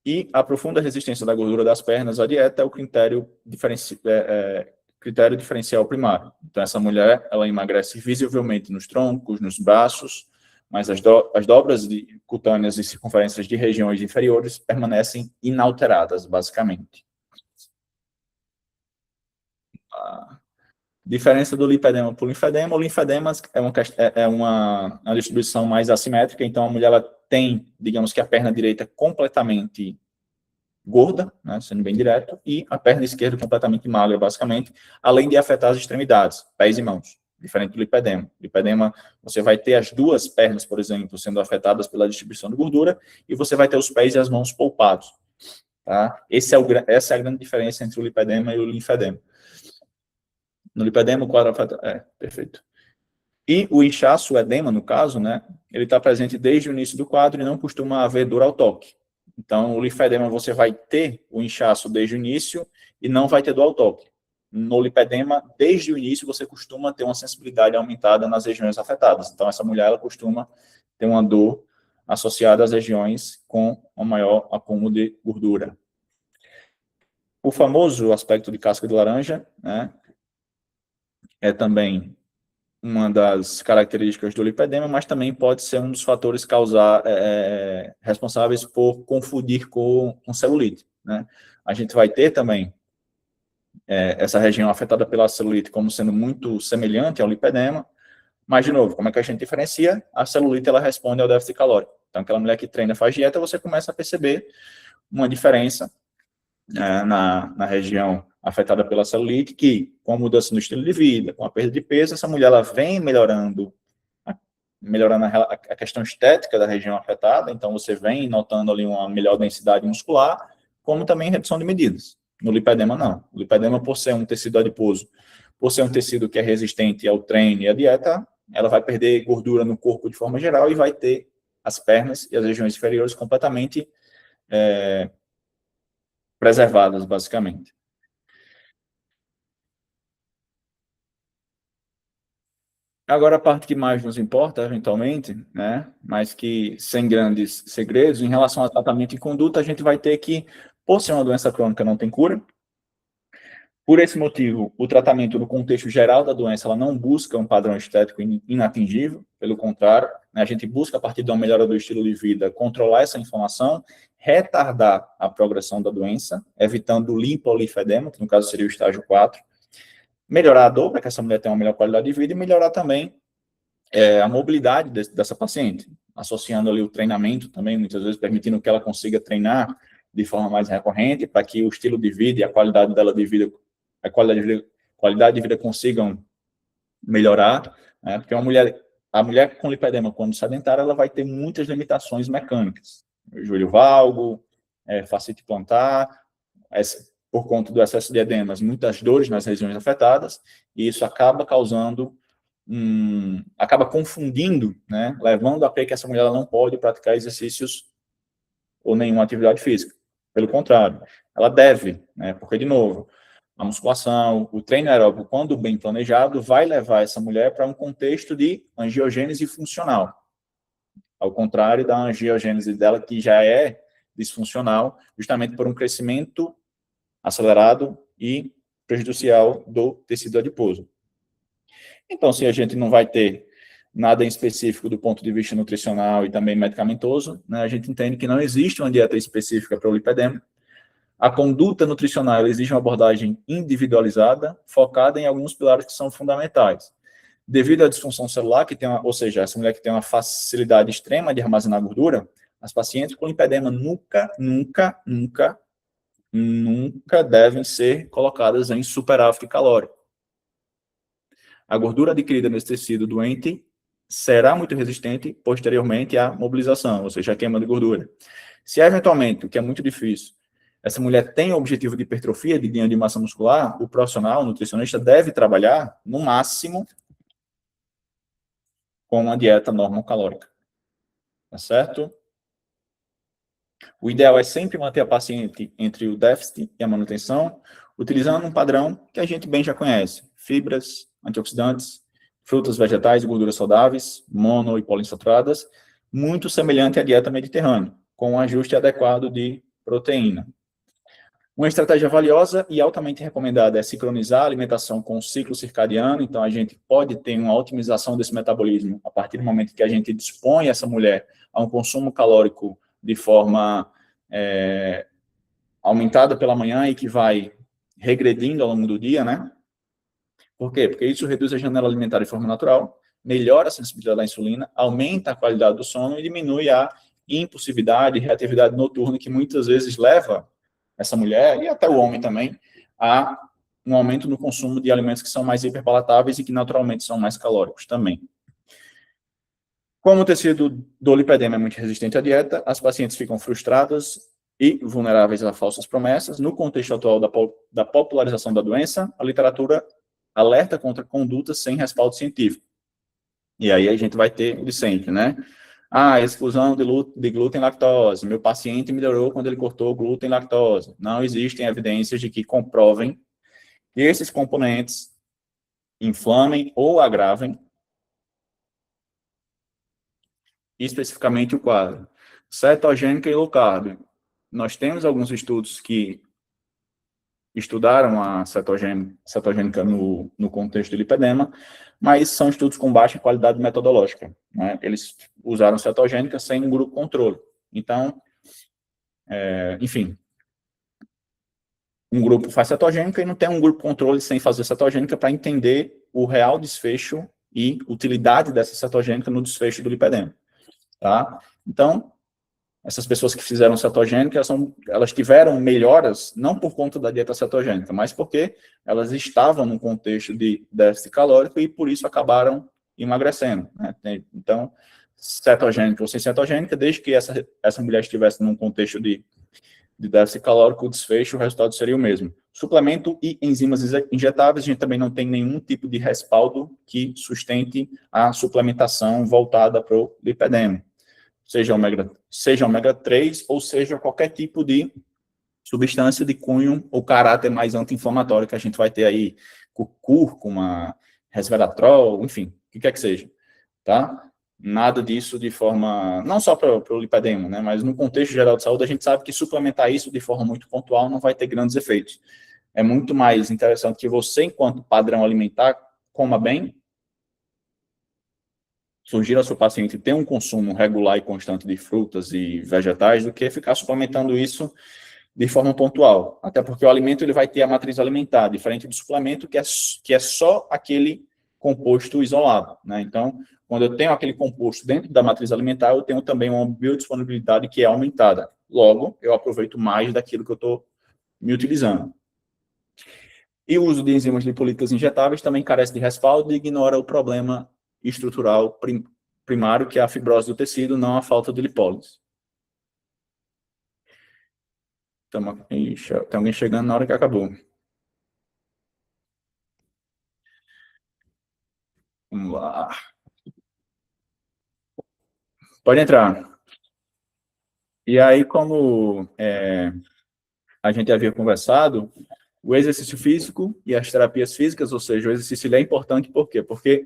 [SPEAKER 1] E a profunda resistência da gordura das pernas à dieta é o critério diferencial primário. Então, essa mulher, ela emagrece visivelmente nos troncos, nos braços, mas as dobras cutâneas e circunferências de regiões inferiores permanecem inalteradas, basicamente. A diferença do lipedema para o linfedema. O linfedema é uma distribuição mais assimétrica, então a mulher ela tem, digamos que a perna direita completamente gorda, né, sendo bem direto, e a perna esquerda completamente magra, basicamente, além de afetar as extremidades, pés e mãos, diferente do lipedema. Lipedema, você vai ter as duas pernas, por exemplo, sendo afetadas pela distribuição de gordura, e você vai ter os pés e as mãos poupados. Tá? Essa é a grande diferença entre o lipedema e o linfedema. No lipedema, o quadro afeta... perfeito. E o inchaço, o edema, no caso, né, ele está presente desde o início do quadro e não costuma haver dor ao toque. Então, o linfedema, você vai ter o inchaço desde o início e não vai ter dor ao toque. No linfedema, desde o início, você costuma ter uma sensibilidade aumentada nas regiões afetadas. Então, essa mulher, ela costuma ter uma dor associada às regiões com um maior acúmulo de gordura. O famoso aspecto de casca de laranja, né, é também uma das características do lipedema, mas também pode ser um dos fatores responsáveis por confundir com celulite, né? A gente vai ter também essa região afetada pela celulite como sendo muito semelhante ao lipedema, mas, de novo, como é que a gente diferencia? A celulite, ela responde ao déficit calórico. Então, aquela mulher que treina, faz dieta, você começa a perceber uma diferença na região afetada pela celulite, que, com a mudança no estilo de vida, com a perda de peso, essa mulher ela vem melhorando a questão estética da região afetada, então você vem notando ali uma melhor densidade muscular, como também redução de medidas. No lipedema, não. O lipedema, por ser um tecido adiposo, por ser um tecido que é resistente ao treino e à dieta, ela vai perder gordura no corpo de forma geral e vai ter as pernas e as regiões inferiores completamente preservadas, basicamente. Agora, a parte que mais nos importa, eventualmente, né, mas que sem grandes segredos, em relação ao tratamento e conduta, a gente vai ter que, por ser uma doença crônica, não tem cura. Por esse motivo, o tratamento no contexto geral da doença, ela não busca um padrão estético inatingível, pelo contrário, né, a gente busca, a partir de uma melhora do estilo de vida, controlar essa inflamação, retardar a progressão da doença, evitando o limpolifedema, que no caso seria o estágio 4, melhorar a dor, para que essa mulher tenha uma melhor qualidade de vida, e melhorar também a mobilidade dessa paciente, associando ali o treinamento também, muitas vezes permitindo que ela consiga treinar de forma mais recorrente, para que o estilo de vida e a qualidade dela de vida, qualidade de vida consigam melhorar, né? Porque a mulher com lipedema, quando sedentária, ela vai ter muitas limitações mecânicas, joelho valgo, fascite plantar, por conta do excesso de edemas, muitas dores nas regiões afetadas, e isso acaba causando acaba confundindo, né, levando a crer que essa mulher ela não pode praticar exercícios ou nenhuma atividade física. Pelo contrário, ela deve, né, porque, de novo, a musculação, o treino aeróbico, quando bem planejado, vai levar essa mulher para um contexto de angiogênese funcional, ao contrário da angiogênese dela, que já é disfuncional, justamente por um crescimento acelerado e prejudicial do tecido adiposo. Então, se a gente não vai ter nada em específico do ponto de vista nutricional e também medicamentoso, né, a gente entende que não existe uma dieta específica para o lipedema. A conduta nutricional exige uma abordagem individualizada, focada em alguns pilares que são fundamentais. Devido à disfunção celular, ou seja, essa mulher que tem uma facilidade extrema de armazenar gordura, as pacientes com lipedema nunca devem ser colocadas em superávit calórico. A gordura adquirida nesse tecido doente será muito resistente posteriormente à mobilização, ou seja, à queima de gordura. Se eventualmente, o que é muito difícil, essa mulher tem o objetivo de hipertrofia, de ganho de massa muscular, o profissional, o nutricionista, deve trabalhar, no máximo, com uma dieta normocalórica. Tá certo? O ideal é sempre manter a paciente entre o déficit e a manutenção, utilizando um padrão que a gente bem já conhece: fibras, antioxidantes, frutas, vegetais e gorduras saudáveis, mono e poliinsaturadas, muito semelhante à dieta mediterrânea, com um ajuste adequado de proteína. Uma estratégia valiosa e altamente recomendada é sincronizar a alimentação com o ciclo circadiano, então a gente pode ter uma otimização desse metabolismo a partir do momento que a gente dispõe essa mulher a um consumo calórico de forma aumentada pela manhã e que vai regredindo ao longo do dia, né? Por quê? Porque isso reduz a janela alimentar de forma natural, melhora a sensibilidade à insulina, aumenta a qualidade do sono e diminui a impulsividade e reatividade noturna que muitas vezes leva essa mulher, e até o homem também, a um aumento no consumo de alimentos que são mais hiperpalatáveis e que naturalmente são mais calóricos também. Como o tecido do lipedema é muito resistente à dieta, as pacientes ficam frustradas e vulneráveis a falsas promessas. No contexto atual da popularização da doença, a literatura alerta contra condutas sem respaldo científico. E aí a gente vai ter o de sempre, né? Ah, exclusão de glúten e lactose. Meu paciente melhorou quando ele cortou glúten e lactose. Não existem evidências de que comprovem que esses componentes inflamem ou agravem especificamente o quadro. Cetogênica e low carb. Nós temos alguns estudos que estudaram a cetogênica no contexto do lipedema, mas são estudos com baixa qualidade metodológica, né? Eles usaram cetogênica sem um grupo controle. Então, enfim, um grupo faz cetogênica e não tem um grupo controle sem fazer cetogênica para entender o real desfecho e utilidade dessa cetogênica no desfecho do lipedema, tá? Então, essas pessoas que fizeram cetogênica, elas tiveram melhoras, não por conta da dieta cetogênica, mas porque elas estavam num contexto de déficit calórico e por isso acabaram emagrecendo, né? Então, cetogênica ou sem cetogênica, desde que essa mulher estivesse num contexto de déficit calórico, o desfecho, o resultado seria o mesmo. Suplemento e enzimas injetáveis, a gente também não tem nenhum tipo de respaldo que sustente a suplementação voltada para o lipedema. Seja ômega 3 ou seja qualquer tipo de substância de cunho ou caráter mais anti-inflamatório que a gente vai ter aí, cúrcuma, resveratrol, enfim, o que quer que seja, tá? Nada disso de forma, não só para o lipedema, né, mas no contexto geral de saúde, a gente sabe que suplementar isso de forma muito pontual não vai ter grandes efeitos. É muito mais interessante que você, enquanto padrão alimentar, coma bem, sugira ao seu paciente ter um consumo regular e constante de frutas e vegetais do que ficar suplementando isso de forma pontual. Até porque o alimento ele vai ter a matriz alimentar, diferente do suplemento, que é só aquele composto isolado, né? Então, quando eu tenho aquele composto dentro da matriz alimentar, eu tenho também uma biodisponibilidade que é aumentada. Logo, eu aproveito mais daquilo que eu estou me utilizando. E o uso de enzimas lipolíticas injetáveis também carece de respaldo e ignora o problema estrutural primário, que é a fibrose do tecido, não a falta de lipólise. Tem alguém chegando na hora que acabou. Vamos lá. Pode entrar. E aí, como a gente havia conversado, o exercício físico e as terapias físicas, ou seja, o exercício ele é importante por quê? Porque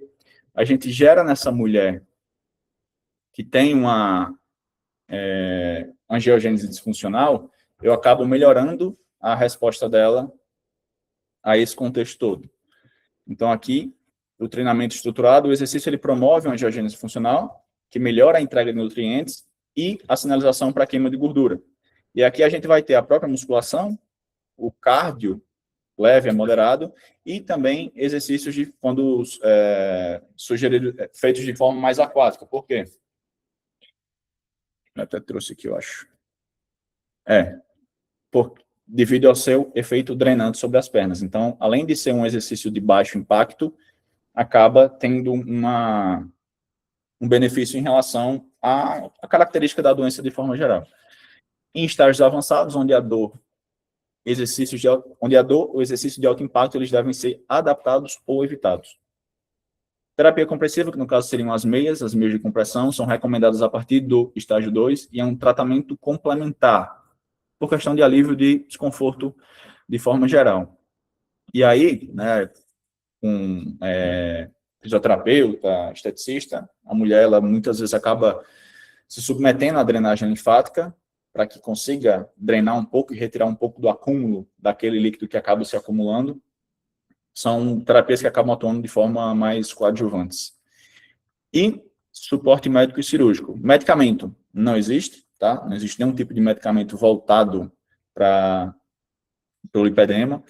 [SPEAKER 1] a gente gera nessa mulher que tem uma angiogênese disfuncional, eu acabo melhorando a resposta dela a esse contexto todo. Então, aqui, o treinamento estruturado, o exercício, ele promove uma angiogênese funcional, que melhora a entrega de nutrientes e a sinalização para a queima de gordura. E aqui a gente vai ter a própria musculação, o cardio leve a moderado, e também exercícios de quando feitos de forma mais aquática. Por quê? Eu até trouxe aqui, eu acho. Devido ao seu efeito drenante sobre as pernas. Então, além de ser um exercício de baixo impacto, acaba tendo um benefício em relação à característica da doença de forma geral. Em estágios avançados, onde a dor, o exercício de alto impacto, eles devem ser adaptados ou evitados. Terapia compressiva, que no caso seriam as meias de compressão, são recomendadas a partir do estágio 2 e é um tratamento complementar, por questão de alívio de desconforto de forma geral. E aí, né, com fisioterapeuta, esteticista, a mulher, ela muitas vezes acaba se submetendo à drenagem linfática para que consiga drenar um pouco e retirar um pouco do acúmulo daquele líquido que acaba se acumulando. São terapias que acabam atuando de forma mais coadjuvantes. E suporte médico e cirúrgico. Medicamento não existe, tá? Não existe nenhum tipo de medicamento voltado para o lipedema.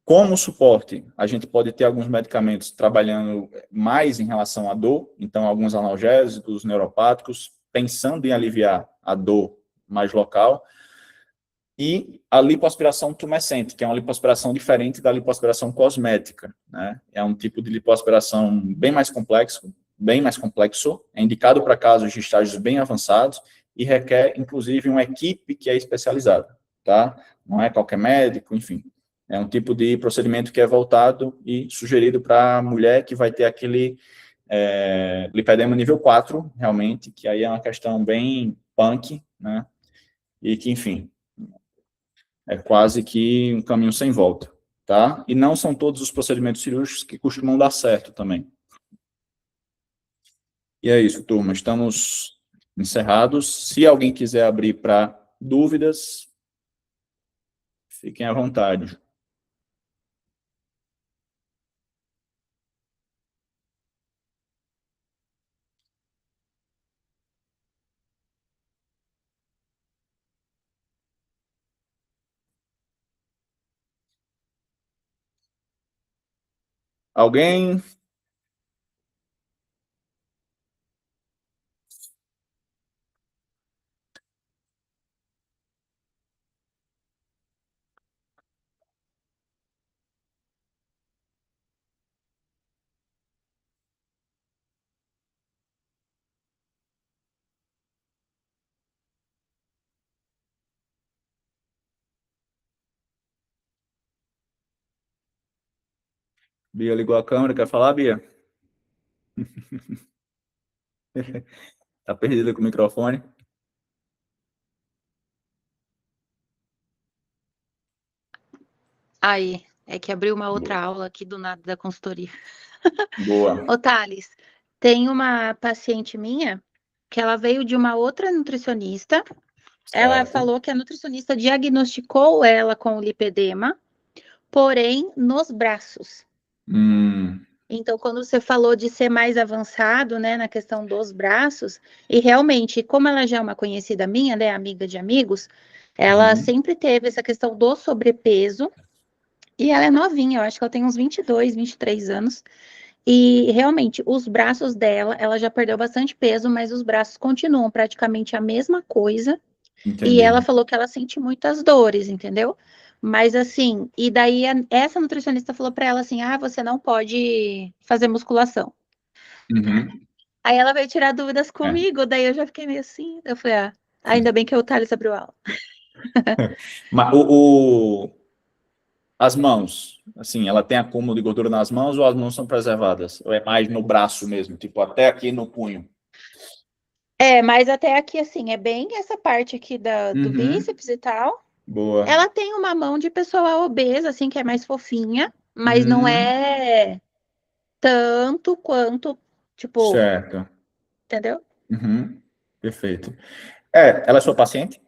[SPEAKER 1] Como suporte, a gente pode ter alguns medicamentos trabalhando mais em relação à dor, então alguns analgésicos, neuropáticos, pensando em aliviar a dor mais local, e a lipoaspiração tumescente, que é uma lipoaspiração diferente da lipoaspiração cosmética, né? É um tipo de lipoaspiração bem mais complexo, é indicado para casos de estágios bem avançados e requer, inclusive, uma equipe que é especializada, tá? Não é qualquer médico, enfim. É um tipo de procedimento que é voltado e sugerido para a mulher que vai ter aquele lipedema nível 4, realmente, que aí é uma questão bem punk, né? E que, enfim, é quase que um caminho sem volta, tá? E não são todos os procedimentos cirúrgicos que costumam dar certo também. E é isso, turma. Estamos encerrados. Se alguém quiser abrir para dúvidas, fiquem à vontade. Alguém? Bia ligou a câmera, quer falar, Bia? Tá perdida com o microfone.
[SPEAKER 2] Aí, é que abriu uma outra aula aqui do nada da consultoria.
[SPEAKER 1] Boa.
[SPEAKER 2] Ô, Thales, tem uma paciente minha que ela veio de uma outra nutricionista. Ela
[SPEAKER 1] Certo.
[SPEAKER 2] falou que a nutricionista diagnosticou ela com lipedema, porém nos braços. Então, quando você falou de ser mais avançado, né, na questão dos braços, e realmente, como ela já é uma conhecida minha, né, amiga de amigos, ela sempre teve essa questão do sobrepeso, e ela é novinha, eu acho que ela tem uns 22, 23 anos, e realmente, os braços dela, ela já perdeu bastante peso, mas os braços continuam praticamente a mesma coisa, e ela
[SPEAKER 1] Entendi.
[SPEAKER 2] falou que ela sente muitas dores, entendeu? Mas assim, e daí essa nutricionista falou para ela assim: ah, você não pode fazer musculação.
[SPEAKER 1] Uhum.
[SPEAKER 2] Aí ela veio tirar dúvidas
[SPEAKER 1] É.
[SPEAKER 2] comigo, daí eu já fiquei meio assim. Eu falei: ah, ainda bem que o Thales abriu aula.
[SPEAKER 1] Mas as mãos, assim, ela tem acúmulo de gordura nas mãos ou as mãos são preservadas? Ou é mais no braço mesmo, tipo até aqui no punho?
[SPEAKER 2] É, mas até aqui, assim, é bem essa parte aqui do
[SPEAKER 1] Uhum.
[SPEAKER 2] bíceps e tal.
[SPEAKER 1] Boa.
[SPEAKER 2] Ela tem uma mão de pessoa obesa, assim, que é mais fofinha, mas não
[SPEAKER 1] Hum,
[SPEAKER 2] é tanto quanto, tipo,
[SPEAKER 1] certo.
[SPEAKER 2] entendeu?
[SPEAKER 1] Uhum. Perfeito. Ela é sua paciente?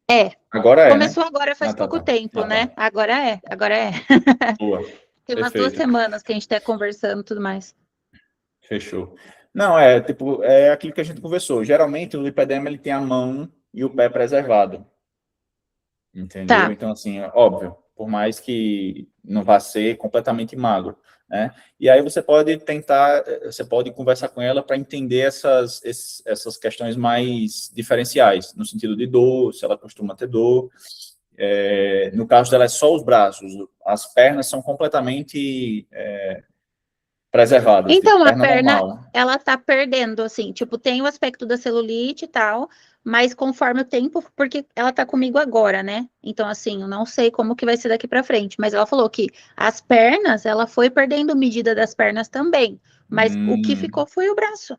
[SPEAKER 2] É.
[SPEAKER 1] Agora é, né?
[SPEAKER 2] Começou agora faz
[SPEAKER 1] Ah, tá,
[SPEAKER 2] pouco
[SPEAKER 1] tá.
[SPEAKER 2] tempo,
[SPEAKER 1] Ah,
[SPEAKER 2] né?
[SPEAKER 1] tá.
[SPEAKER 2] Agora é, agora é.
[SPEAKER 1] Boa.
[SPEAKER 2] Tem umas 2
[SPEAKER 1] Perfeito.
[SPEAKER 2] semanas que a gente tá conversando e tudo mais.
[SPEAKER 1] Fechou. Não, tipo, é aquilo que a gente conversou. Geralmente o lipedema ele tem a mão e o pé preservado. Entendeu?
[SPEAKER 2] Tá.
[SPEAKER 1] Então, assim, é óbvio, por mais que não vá ser completamente magro, né? E aí você pode tentar, você pode conversar com ela para entender essas questões mais diferenciais, no sentido de dor, se ela costuma ter dor. No caso dela é só os braços, as pernas são completamente preservadas, tipo
[SPEAKER 2] Então, a
[SPEAKER 1] perna
[SPEAKER 2] perna,
[SPEAKER 1] normal.
[SPEAKER 2] ela tá perdendo, assim, tipo, tem o aspecto da celulite e tal, mas conforme o tempo, porque ela tá comigo agora, né? Então, assim, eu não sei como que vai ser daqui pra frente, mas ela falou que as pernas, ela foi perdendo medida das pernas também, mas o que ficou foi o braço.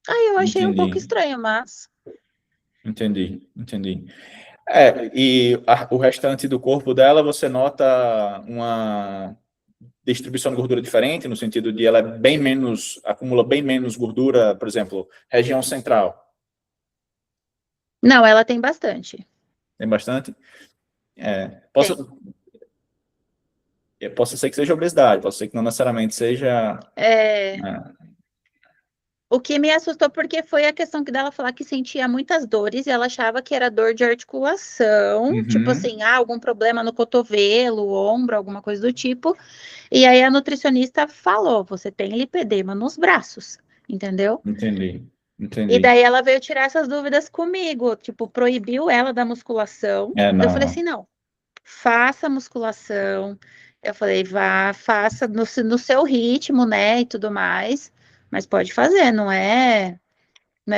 [SPEAKER 2] Aí eu achei um pouco
[SPEAKER 1] Entendi,
[SPEAKER 2] estranho, mas
[SPEAKER 1] entendi. O restante do corpo dela, você nota uma distribuição de gordura diferente, no sentido de ela é bem menos, acumula bem menos gordura, por exemplo, região central.
[SPEAKER 2] não, ela tem bastante.
[SPEAKER 1] Tem bastante? É,
[SPEAKER 2] Tem.
[SPEAKER 1] possa ser que seja obesidade, pode ser que não necessariamente seja.
[SPEAKER 2] É,
[SPEAKER 1] Né?
[SPEAKER 2] o que me assustou porque foi a questão que dela falar que sentia muitas dores e ela achava que era dor de articulação, tipo
[SPEAKER 1] Uhum,
[SPEAKER 2] assim, algum problema no cotovelo, ombro, alguma coisa do tipo. E aí a nutricionista falou: você tem lipedema nos braços, entendeu?
[SPEAKER 1] entendi,
[SPEAKER 2] E
[SPEAKER 1] entendi.
[SPEAKER 2] daí ela veio tirar essas dúvidas comigo, tipo, proibiu ela da musculação. Eu
[SPEAKER 1] Não,
[SPEAKER 2] falei
[SPEAKER 1] não.
[SPEAKER 2] assim: não, faça musculação. Eu falei, vá, faça no seu ritmo, né, e tudo mais. Mas pode fazer, não é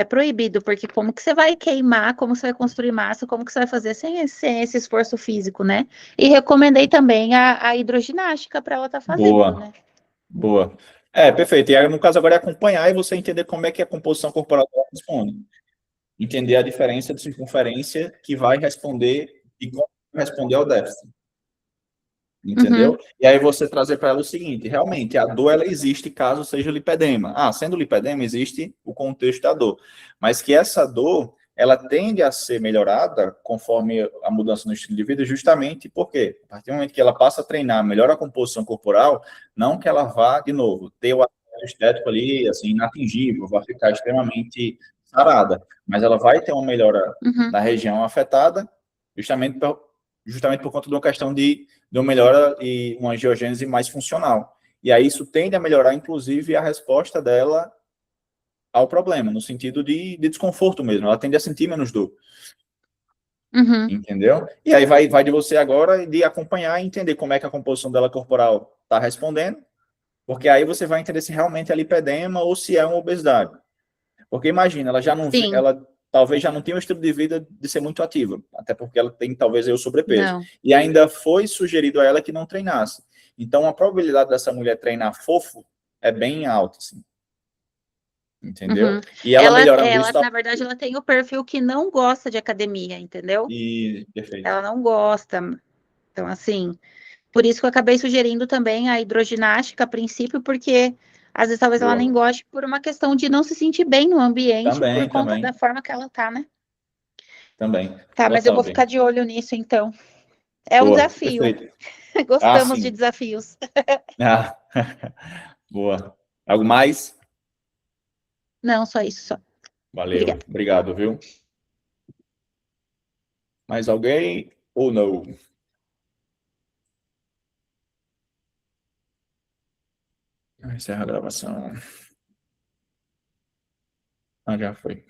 [SPEAKER 2] proibido, porque como que você vai queimar, como você vai construir massa, como que você vai fazer sem esse esforço físico, né? E recomendei também a hidroginástica para ela estar fazendo,
[SPEAKER 1] Boa,
[SPEAKER 2] né?
[SPEAKER 1] boa. Perfeito. E aí, no caso agora é acompanhar e você entender como é que a composição corporal dela responde. Entender a diferença de circunferência que vai responder e como responder ao déficit. Entendeu?
[SPEAKER 2] Uhum,
[SPEAKER 1] E aí você trazer para ela o seguinte, realmente, a dor ela existe caso seja lipedema. Sendo lipedema, existe o contexto da dor. Mas que essa dor, ela tende a ser melhorada conforme a mudança no estilo de vida, justamente porque, a partir do momento que ela passa a treinar, melhora a composição corporal, não que ela vá, de novo, ter o aspecto estético ali, assim, inatingível, vai ficar extremamente sarada, mas ela vai ter uma melhora
[SPEAKER 2] uhum,
[SPEAKER 1] na região afetada, justamente por conta de uma questão de uma melhora e uma angiogênese mais funcional. E aí isso tende a melhorar, inclusive, a resposta dela ao problema, no sentido de desconforto mesmo. Ela tende a sentir menos dor.
[SPEAKER 2] uhum.
[SPEAKER 1] Entendeu? E aí vai de você agora de acompanhar e entender como é que a composição dela corporal está respondendo, porque aí você vai entender se realmente é lipedema ou se é uma obesidade. Porque imagina, ela já não,
[SPEAKER 2] Sim,
[SPEAKER 1] ela talvez já não tenha um estilo de vida de ser muito ativa, até porque ela tem talvez aí o sobrepeso.
[SPEAKER 2] não.
[SPEAKER 1] E ainda foi sugerido a ela que não treinasse. Então a probabilidade dessa mulher treinar fofo é bem alta, assim, entendeu?
[SPEAKER 2] Uhum.
[SPEAKER 1] E ela melhorando isso,
[SPEAKER 2] Na verdade, ela tem o perfil que não gosta de academia, entendeu?
[SPEAKER 1] e perfeito.
[SPEAKER 2] Ela não gosta. Então, assim, por isso que eu acabei sugerindo também a hidroginástica a princípio, porque às vezes talvez ela nem
[SPEAKER 1] Boa.
[SPEAKER 2] goste por uma questão de não se sentir bem no ambiente por
[SPEAKER 1] Também,
[SPEAKER 2] conta da
[SPEAKER 1] também,
[SPEAKER 2] forma que ela tá, né?
[SPEAKER 1] também.
[SPEAKER 2] Tá, mas eu
[SPEAKER 1] Total,
[SPEAKER 2] vou
[SPEAKER 1] bem.
[SPEAKER 2] ficar de olho nisso, então. É um
[SPEAKER 1] Boa,
[SPEAKER 2] desafio.
[SPEAKER 1] perfeito.
[SPEAKER 2] Gostamos de
[SPEAKER 1] Sim.
[SPEAKER 2] desafios.
[SPEAKER 1] Ah, boa. Algo mais?
[SPEAKER 2] Não, só isso, só.
[SPEAKER 1] Valeu.
[SPEAKER 2] Obrigada.
[SPEAKER 1] Obrigado, viu? Mais alguém ou não? Encerra a gravação. Já foi.